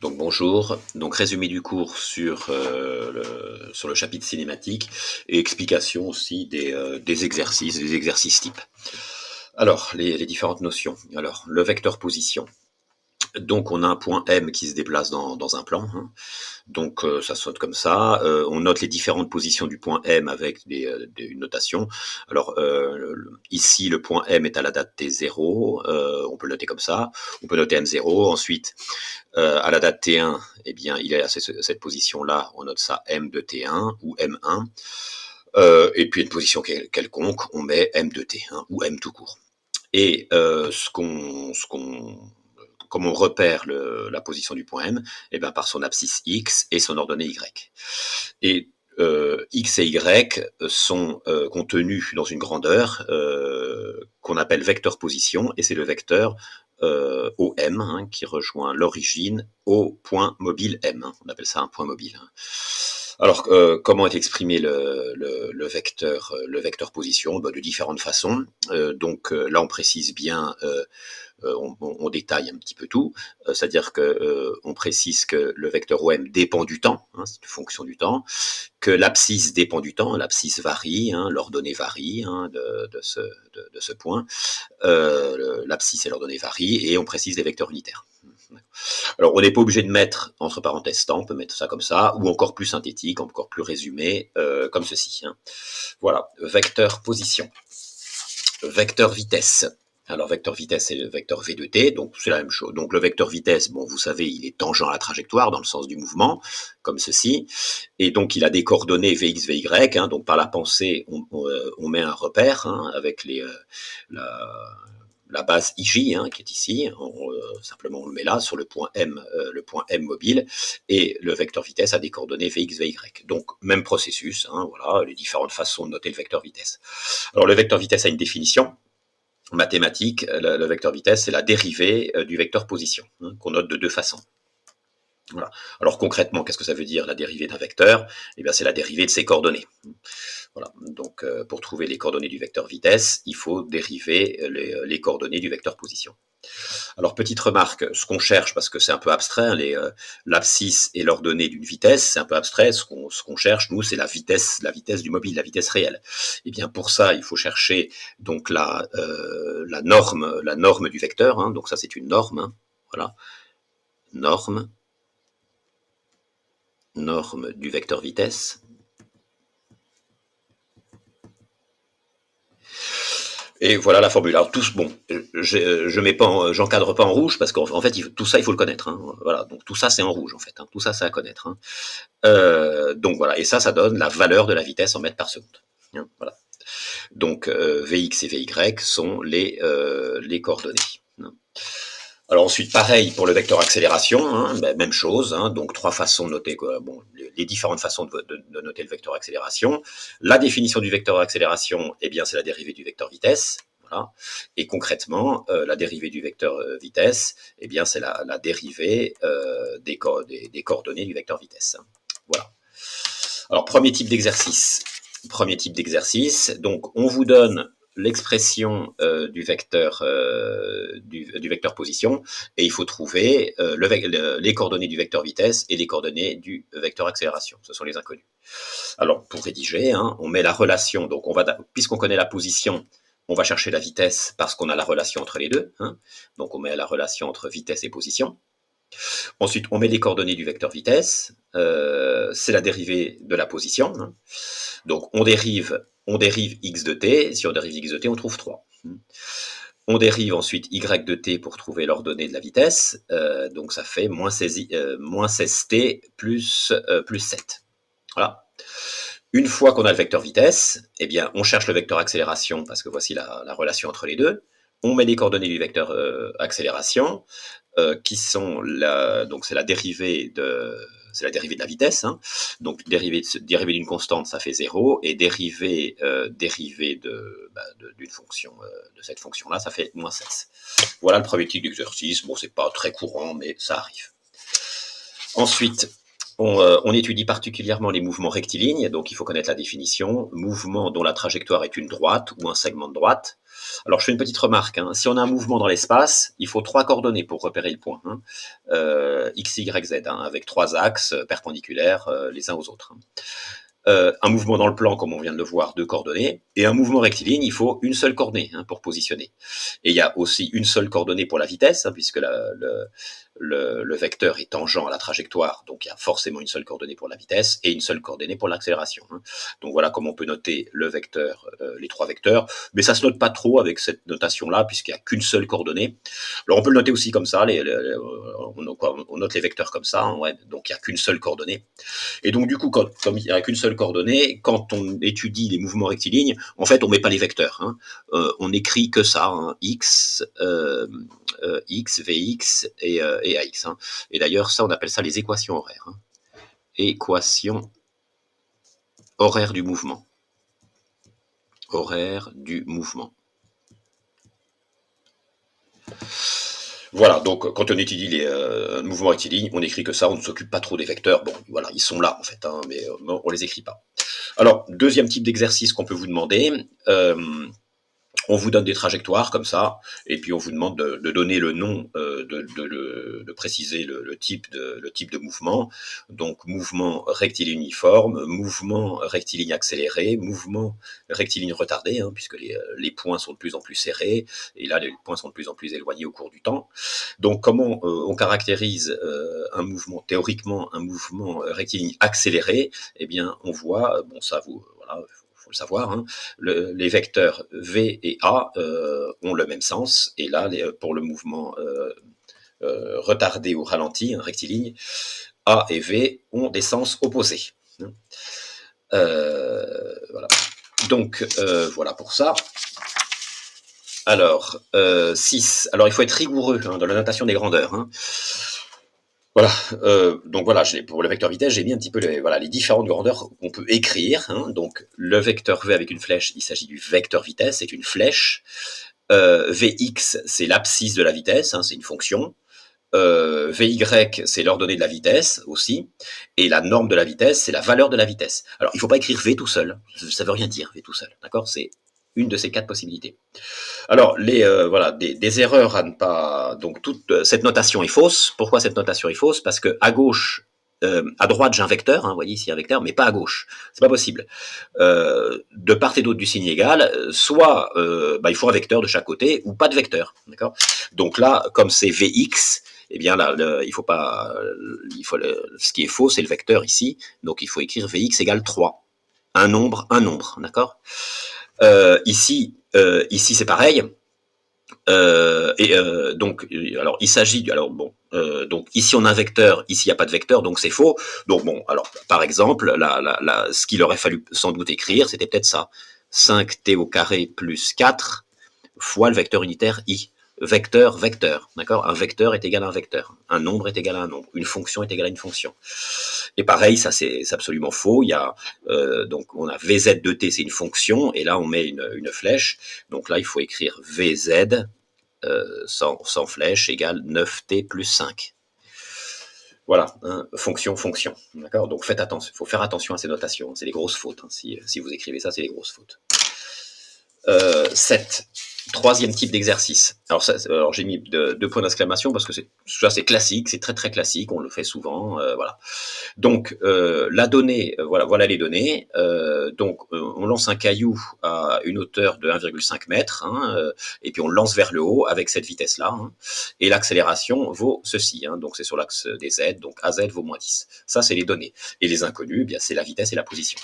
Donc bonjour, donc résumé du cours sur le chapitre cinématique et explication aussi des exercices types. Alors, les différentes notions. Alors, le vecteur position. Donc on a un point M qui se déplace dans un plan, hein. Donc ça saute comme ça. On note les différentes positions du point M avec une notation. Alors ici le point M est à la date T0, on peut le noter comme ça. On peut noter M0. Ensuite à la date T1, eh bien il est à cette position-là. On note ça M de T1 ou M1. Et puis une position quelconque, on met M de T1 ou M tout court. Et comme on repère la position du point M, eh ben par son abscisse X et son ordonnée Y. Et X et Y sont contenus dans une grandeur qu'on appelle vecteur position, et c'est le vecteur OM hein, qui rejoint l'origine au point mobile M. Hein. On appelle ça un point mobile. Hein. Alors, comment est exprimé le vecteur position? De différentes façons. Donc là, on précise bien on détaille un petit peu tout, c'est-à-dire que on précise que le vecteur OM dépend du temps, hein, c'est une fonction du temps, que l'abscisse dépend du temps, l'abscisse varie, hein, l'ordonnée varie hein, de ce point, l'abscisse et l'ordonnée varient, et on précise les vecteurs unitaires. Alors on n'est pas obligé de mettre entre parenthèses temps, on peut mettre ça comme ça, ou encore plus synthétique, encore plus résumé, comme ceci. Hein. Voilà, vecteur position. Vecteur vitesse. Alors, vecteur vitesse, c'est le vecteur V de t, donc c'est la même chose. Donc, le vecteur vitesse, bon, vous savez, il est tangent à la trajectoire dans le sens du mouvement, comme ceci. Et donc, il a des coordonnées Vx, Vy. Hein, donc, par la pensée, on met un repère hein, avec la base IJ hein, qui est ici. Simplement, on le met là, sur le point M mobile. Et le vecteur vitesse a des coordonnées Vx, Vy. Donc, même processus. Hein, voilà, les différentes façons de noter le vecteur vitesse. Alors, le vecteur vitesse a une définition mathématique. Le vecteur vitesse, c'est la dérivée du vecteur position, hein, qu'on note de deux façons. Voilà. Alors concrètement, qu'est-ce que ça veut dire la dérivée d'un vecteur? Eh bien, c'est la dérivée de ses coordonnées. Voilà. Donc, pour trouver les coordonnées du vecteur vitesse, il faut dériver les coordonnées du vecteur position. Alors, petite remarque, ce qu'on cherche, parce que c'est un peu abstrait, l'abscisse et l'ordonnée d'une vitesse, c'est un peu abstrait, ce qu'on cherche, nous, c'est la vitesse du mobile, la vitesse réelle. Et bien, pour ça, il faut chercher donc la norme du vecteur, hein, donc ça, c'est une norme, hein, voilà, norme du vecteur vitesse. Et voilà la formule. Alors tous, bon, je mets pas, j'encadre pas en rouge parce qu'en fait tout ça il faut le connaître. Hein. Voilà, donc tout ça c'est en rouge en fait. Hein. Tout ça c'est à connaître. Hein. Donc voilà, et ça donne la valeur de la vitesse en mètres par seconde. Hein, voilà. Donc Vx et Vy sont les coordonnées. Hein. Alors ensuite, pareil pour le vecteur accélération, hein, même chose, hein, donc trois façons de noter, bon, les différentes façons de noter le vecteur accélération. La définition du vecteur accélération, eh bien, c'est la dérivée du vecteur vitesse. Voilà. Et concrètement, la dérivée du vecteur vitesse, eh bien, c'est la dérivée des coordonnées du vecteur vitesse. Voilà. Alors, premier type d'exercice. Donc, on vous donne l'expression du vecteur position, et il faut trouver les coordonnées du vecteur vitesse et les coordonnées du vecteur accélération. Ce sont les inconnus. Alors, pour rédiger, hein, on met la relation, donc puisqu'on connaît la position, on va chercher la vitesse parce qu'on a la relation entre les deux. Hein, donc, on met la relation entre vitesse et position. Ensuite, on met les coordonnées du vecteur vitesse, c'est la dérivée de la position. Hein. Donc, on dérive x de t, si on dérive x de t, on trouve 3. On dérive ensuite y de t pour trouver l'ordonnée de la vitesse, donc ça fait moins 16t plus 7. Voilà. Une fois qu'on a le vecteur vitesse, eh bien, on cherche le vecteur accélération, parce que voici la relation entre les deux. On met les coordonnées du vecteur accélération, qui sont donc c'est la dérivée de la vitesse. Hein. Donc dérivée d'une constante, ça fait 0, et dérivée d'une fonction, de cette fonction-là, ça fait moins 16. Voilà le premier type d'exercice. Bon, c'est pas très courant, mais ça arrive. Ensuite, on étudie particulièrement les mouvements rectilignes, donc il faut connaître la définition. Mouvement dont la trajectoire est une droite ou un segment de droite. Alors je fais une petite remarque, hein. Si on a un mouvement dans l'espace, il faut 3 coordonnées pour repérer le point, hein. X, Y, Z, hein, avec 3 axes perpendiculaires les uns aux autres, hein. Un mouvement dans le plan, comme on vient de le voir, 2 coordonnées, et un mouvement rectiligne, il faut une seule coordonnée, hein, pour positionner. Et il y a aussi une seule coordonnée pour la vitesse, hein, puisque le vecteur est tangent à la trajectoire, donc il y a forcément une seule coordonnée pour la vitesse et une seule coordonnée pour l'accélération, hein. Donc voilà comment on peut noter le vecteur, les 3 vecteurs, mais ça se note pas trop avec cette notation-là, puisqu'il n'y a qu'une seule coordonnée. Alors on peut le noter aussi comme ça, on note les vecteurs comme ça, hein, ouais, donc il n'y a qu'une seule coordonnée. Et donc, du coup, comme il n'y a qu'une seule coordonnée, quand on étudie les mouvements rectilignes, en fait, on ne met pas les vecteurs, hein. On écrit que ça, hein, x, x, vx et ax, hein. Et d'ailleurs, ça, on appelle ça les équations horaires, hein. Équation horaire du mouvement. Horaire du mouvement. Voilà, donc quand on étudie les mouvements rectilignes, on écrit que ça, on ne s'occupe pas trop des vecteurs. Bon, voilà, ils sont là en fait, hein, mais on les écrit pas. Alors, deuxième type d'exercice qu'on peut vous demander, on vous donne des trajectoires comme ça, et puis on vous demande de donner le nom, de préciser le type de mouvement. Donc mouvement rectiligne uniforme, mouvement rectiligne accéléré, mouvement rectiligne retardé, hein, puisque les points sont de plus en plus serrés, et là les points sont de plus en plus éloignés au cours du temps. Donc comment on caractérise un mouvement, théoriquement un mouvement rectiligne accéléré? Eh bien on voit, bon ça vous, voilà, faut le savoir, hein, les vecteurs V et A ont le même sens, et là, pour le mouvement retardé ou ralenti, un rectiligne, A et V ont des sens opposés. Voilà. Donc, voilà pour ça. Alors, 6. Alors, il faut être rigoureux, hein, dans la notation des grandeurs, hein. Voilà, donc voilà, pour le vecteur vitesse, j'ai mis un petit peu les différentes grandeurs qu'on peut écrire, hein. Donc le vecteur V avec une flèche, il s'agit du vecteur vitesse, c'est une flèche. Vx, c'est l'abscisse de la vitesse, hein, c'est une fonction. Vy, c'est l'ordonnée de la vitesse aussi. Et la norme de la vitesse, c'est la valeur de la vitesse. Alors, il ne faut pas écrire V tout seul, ça ne veut rien dire, V tout seul, d'accord? C'est une de ces 4 possibilités. Alors, voilà, des erreurs à ne pas... Donc, toute cette notation est fausse. Pourquoi cette notation est fausse? Parce que à gauche, à droite, j'ai un vecteur, hein, vous voyez ici un vecteur, mais pas à gauche. C'est pas possible. De part et d'autre du signe égal, soit il faut un vecteur de chaque côté, ou pas de vecteur, d'accord? Donc là, comme c'est Vx, eh bien là, ce qui est faux, c'est le vecteur ici. Donc il faut écrire Vx égale 3. Un nombre, d'accord? Ici, c'est pareil. Donc, alors il s'agit, donc ici on a un vecteur, ici il n'y a pas de vecteur, donc c'est faux. Donc bon, alors par exemple, ce qu'il aurait fallu sans doute écrire, c'était peut-être ça, 5t au carré plus 4 fois le vecteur unitaire i. Vecteur, d'accord? Un vecteur est égal à un vecteur, un nombre est égal à un nombre, une fonction est égale à une fonction. Et pareil, ça c'est absolument faux. Il y a donc on a vz de t, c'est une fonction, et là on met une flèche. Donc là il faut écrire vz sans flèche égale 9t plus 5. Voilà, hein, fonction, d'accord? Donc faites attention, il faut faire attention à ces notations, c'est des grosses fautes, hein. Si vous écrivez ça, c'est des grosses fautes. 7. Troisième type d'exercice. Alors j'ai mis 2 points d'exclamation parce que ça c'est classique, c'est très très classique, on le fait souvent, voilà. Donc la donnée, voilà les données. Donc on lance un caillou à une hauteur de 1,5 mètre, hein, et puis on le lance vers le haut avec cette vitesse-là, hein, et l'accélération vaut ceci, hein, donc c'est sur l'axe des z, donc AZ vaut moins 10. Ça c'est les données. Et les inconnus, eh bien c'est la vitesse et la position.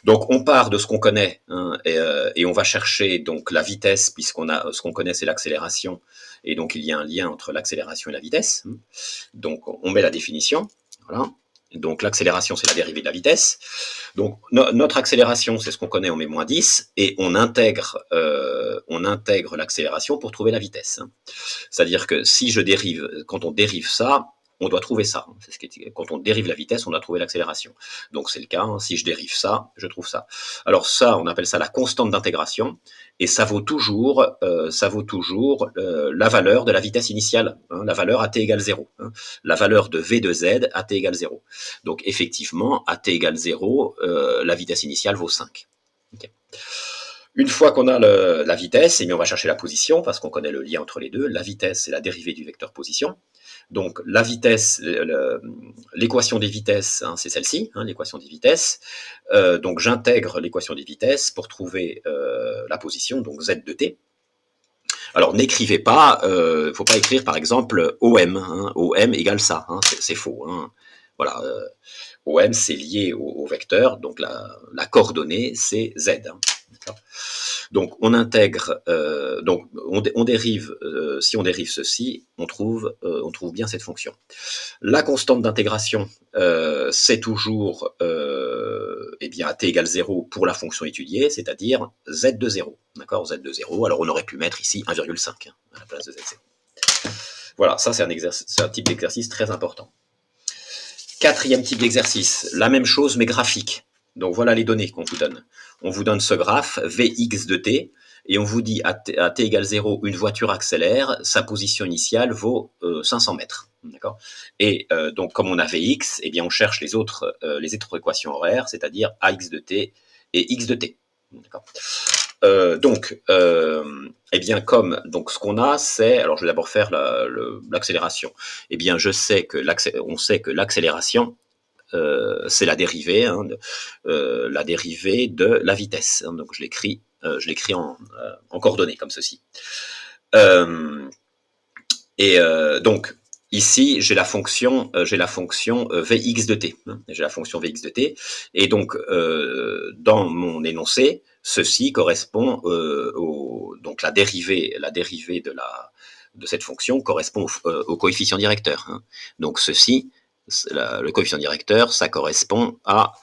Donc on part de ce qu'on connaît, hein, et on va chercher donc la vitesse, puisqu'on a ce qu'on connaît, c'est l'accélération, et donc il y a un lien entre l'accélération et la vitesse. Donc on met la définition, voilà. Donc l'accélération, c'est la dérivée de la vitesse. Donc notre accélération, c'est ce qu'on connaît, on met moins 10, et on intègre l'accélération pour trouver la vitesse. C'est-à-dire que si quand on dérive ça, on doit trouver ça. Quand on dérive la vitesse, on doit trouver l'accélération. Donc c'est le cas, hein. Si je dérive ça, je trouve ça. Alors ça, on appelle ça la constante d'intégration, et ça vaut toujours la valeur de la vitesse initiale, hein, la valeur à t égale 0. Hein, la valeur de v de z à t égale 0. Donc effectivement, à t égale 0, la vitesse initiale vaut 5. Okay. Une fois qu'on a la vitesse, et bien on va chercher la position, parce qu'on connaît le lien entre les deux. La vitesse, c'est la dérivée du vecteur position. Donc la vitesse, l'équation des vitesses, hein, c'est celle-ci, hein, l'équation des vitesses. Donc j'intègre l'équation des vitesses pour trouver la position, donc z de t. Alors n'écrivez pas, faut pas écrire par exemple OM, hein, OM égale ça, hein, c'est faux. Hein. Voilà, OM c'est lié au vecteur, donc la coordonnée c'est z. Hein. Donc on intègre, donc on dérive, si on dérive ceci, on trouve bien cette fonction. La constante d'intégration, c'est toujours eh bien, t égale 0 pour la fonction étudiée, c'est-à-dire z de 0. D'accord, z de 0. Alors on aurait pu mettre ici 1,5 hein, à la place de z0. Voilà, ça c'est un type d'exercice très important. Quatrième type d'exercice, la même chose mais graphique. Donc voilà les données qu'on vous donne. On vous donne ce graphe, Vx de t, et on vous dit à t égale 0, une voiture accélère, sa position initiale vaut 500 mètres. D'accord. Et donc comme on a Vx, eh bien on cherche les autres équations horaires, c'est-à-dire Ax de t et x de t. D'accord. Eh bien comme donc ce qu'on a, c'est, alors je vais d'abord faire l'accélération. Eh bien on sait que l'accélération c'est la dérivée, hein, la dérivée de la vitesse. Hein, donc je l'écris en coordonnées comme ceci. Donc ici j'ai la fonction Vx de t. Hein, j'ai la fonction Vx de t. Et donc dans mon énoncé, ceci correspond donc la dérivée de cette fonction correspond au coefficient directeur. Hein. Donc ceci, le coefficient directeur, ça correspond à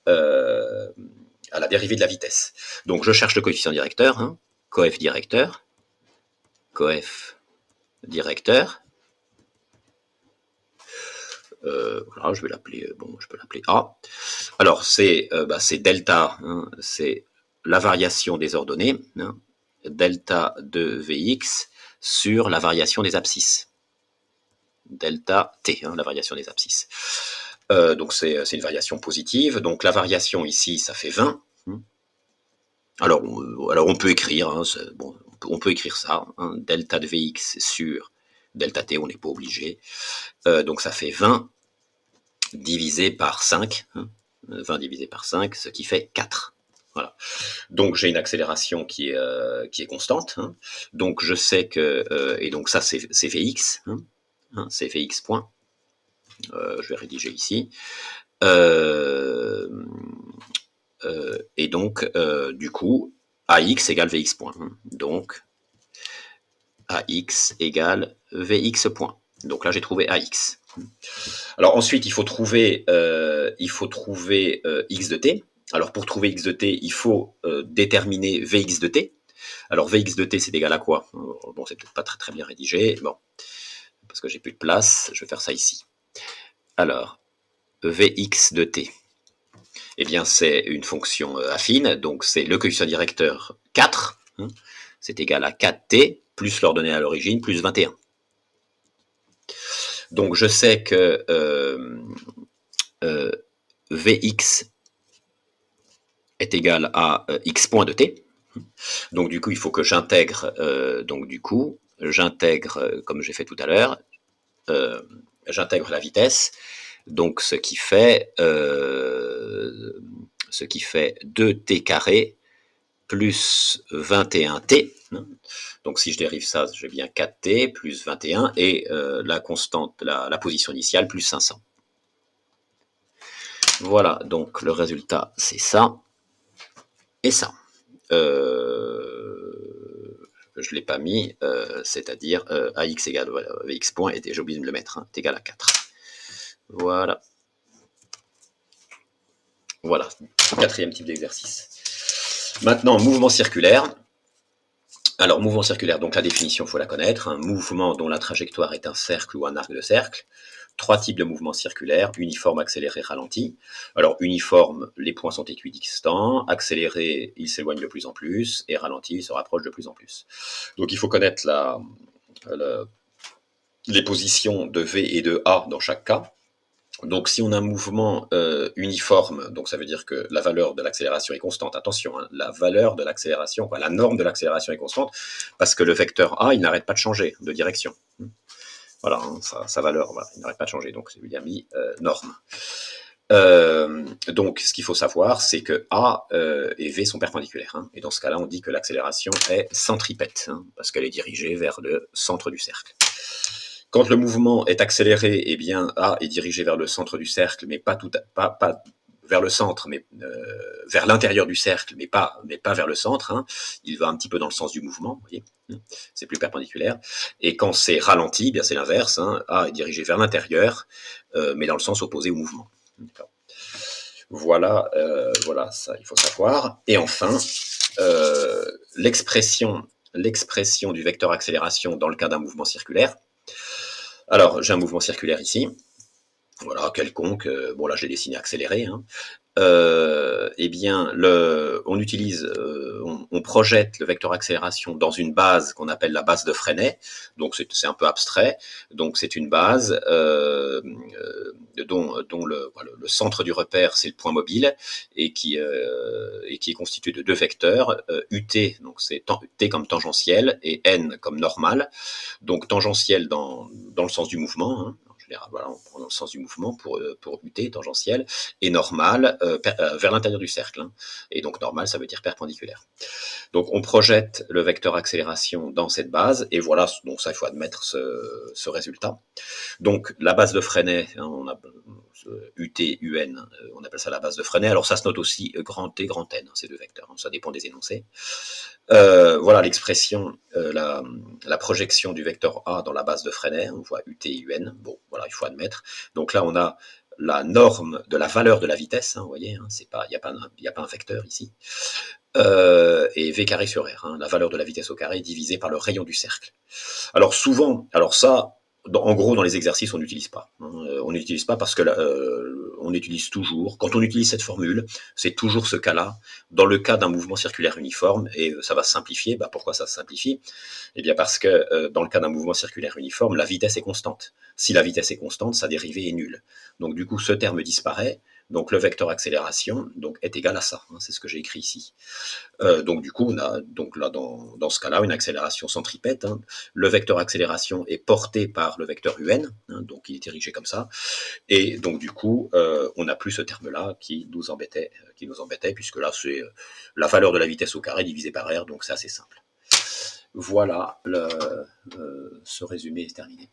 la dérivée de la vitesse. Donc je cherche le coefficient directeur, hein, coef directeur, voilà, je vais l'appeler, je peux l'appeler A. Alors c'est delta, hein, c'est la variation des ordonnées, hein, delta de Vx sur la variation des abscisses. Delta t, hein, la variation des abscisses. Donc c'est une variation positive. Donc la variation ici, ça fait 20. Alors on peut écrire, hein, on peut écrire ça, hein, delta de Vx sur delta t, on n'est pas obligé. Donc ça fait 20 divisé par 5, hein, 20 divisé par 5, ce qui fait 4. Voilà. Donc j'ai une accélération qui est constante. Hein. Donc je sais que, et donc ça c'est Vx, hein, c'est Vx point. Je vais rédiger ici. Et donc, du coup, AX égale VX point. Donc, AX égale VX point. Donc là, j'ai trouvé AX. Alors ensuite, il faut trouver X de t. Alors pour trouver X de t, il faut déterminer Vx de t. Alors Vx de t, c'est égal à quoi? Bon, c'est peut-être pas très, très bien rédigé. Bon, parce que j'ai plus de place, je vais faire ça ici. Alors, Vx de t, eh bien c'est une fonction affine, donc c'est le coefficient directeur 4, hein, c'est égal à 4t, plus l'ordonnée à l'origine, plus 21. Donc je sais que Vx est égal à x point de t. Donc du coup, il faut que j'intègre, comme j'ai fait tout à l'heure, j'intègre la vitesse, donc ce qui fait 2t carré plus 21t. Donc si je dérive ça, j'ai bien 4t plus 21 et la constante, la position initiale plus 500. Voilà, donc le résultat c'est ça et ça. Je ne l'ai pas mis, c'est-à-dire AX égale VX point, et j'ai oublié de me le mettre, hein, est égal à 4. Voilà. Voilà, quatrième type d'exercice. Maintenant, mouvement circulaire. Alors, mouvement circulaire, donc la définition, il faut la connaître. Un mouvement dont la trajectoire est un cercle ou un arc de cercle. 3 types de mouvements circulaires, uniforme, accéléré, ralenti. Alors, uniforme, les points sont équidistants. Accéléré, ils s'éloignent de plus en plus. Et ralenti, ils se rapprochent de plus en plus. Donc, il faut connaître les positions de V et de A dans chaque cas. Donc si on a un mouvement uniforme, donc ça veut dire que la valeur de l'accélération est constante. Attention, hein, la valeur de l'accélération, la norme de l'accélération est constante, parce que le vecteur A, il n'arrête pas de changer de direction. Voilà, hein, sa valeur, voilà, il n'arrête pas de changer, donc c'est bien mis norme. Donc, ce qu'il faut savoir, c'est que A et V sont perpendiculaires. Hein, et dans ce cas-là, on dit que l'accélération est centripète, hein, parce qu'elle est dirigée vers le centre du cercle. Quand le mouvement est accéléré, eh bien, A est dirigé vers le centre du cercle, mais pas vers le centre, mais vers l'intérieur du cercle, mais pas vers le centre. Hein. Il va un petit peu dans le sens du mouvement, vous voyez. C'est plus perpendiculaire. Et quand c'est ralenti, eh bien c'est l'inverse. Hein. A est dirigé vers l'intérieur, mais dans le sens opposé au mouvement. Voilà, voilà, ça il faut savoir. Et enfin, l'expression du vecteur accélération dans le cas d'un mouvement circulaire. Alors, j'ai un mouvement circulaire ici, voilà, quelconque, bon là je l'ai dessiné accéléré, hein. Eh bien, on projette le vecteur accélération dans une base qu'on appelle la base de Freinet, donc c'est un peu abstrait, donc c'est une base dont le centre du repère c'est le point mobile, et qui est constitué de deux vecteurs, UT, donc c'est T comme tangentiel, et N comme normal, donc tangentiel dans le sens du mouvement, hein. Voilà, on prend dans le sens du mouvement pour UT, tangentiel, et normal vers l'intérieur du cercle. Hein. Et donc normal, ça veut dire perpendiculaire. Donc on projette le vecteur accélération dans cette base, et voilà, donc ça il faut admettre ce résultat. Donc la base de Freinet, hein, on a UT, UN, on appelle ça la base de Freinet. Alors ça se note aussi grand T, grand N, ces deux vecteurs, hein, ça dépend des énoncés. Voilà l'expression, la projection du vecteur A dans la base de Freinet, on voit UT et UN, bon voilà, il faut admettre. Donc là on a la norme de la valeur de la vitesse, hein, vous voyez, hein, il n'y a pas un vecteur ici, et V carré sur R, hein, la valeur de la vitesse au carré divisée par le rayon du cercle. Alors souvent, alors ça, en gros, dans les exercices, on n'utilise pas. Hein, on n'utilise pas parce que on utilise toujours, quand on utilise cette formule, c'est toujours ce cas-là, dans le cas d'un mouvement circulaire uniforme, et ça va se simplifier. Bah, pourquoi ça se simplifie? Eh bien parce que dans le cas d'un mouvement circulaire uniforme, la vitesse est constante. Si la vitesse est constante, sa dérivée est nulle. Donc du coup, ce terme disparaît. Donc le vecteur accélération donc, est égal à ça. Hein, c'est ce que j'ai écrit ici. Donc du coup, on a donc là dans ce cas-là une accélération centripète. Hein. Le vecteur accélération est porté par le vecteur UN, hein, donc il est dirigé comme ça. Et donc du coup, on n'a plus ce terme-là qui nous embêtait, puisque là c'est la valeur de la vitesse au carré divisée par r, donc c'est assez simple. Voilà, ce résumé est terminé.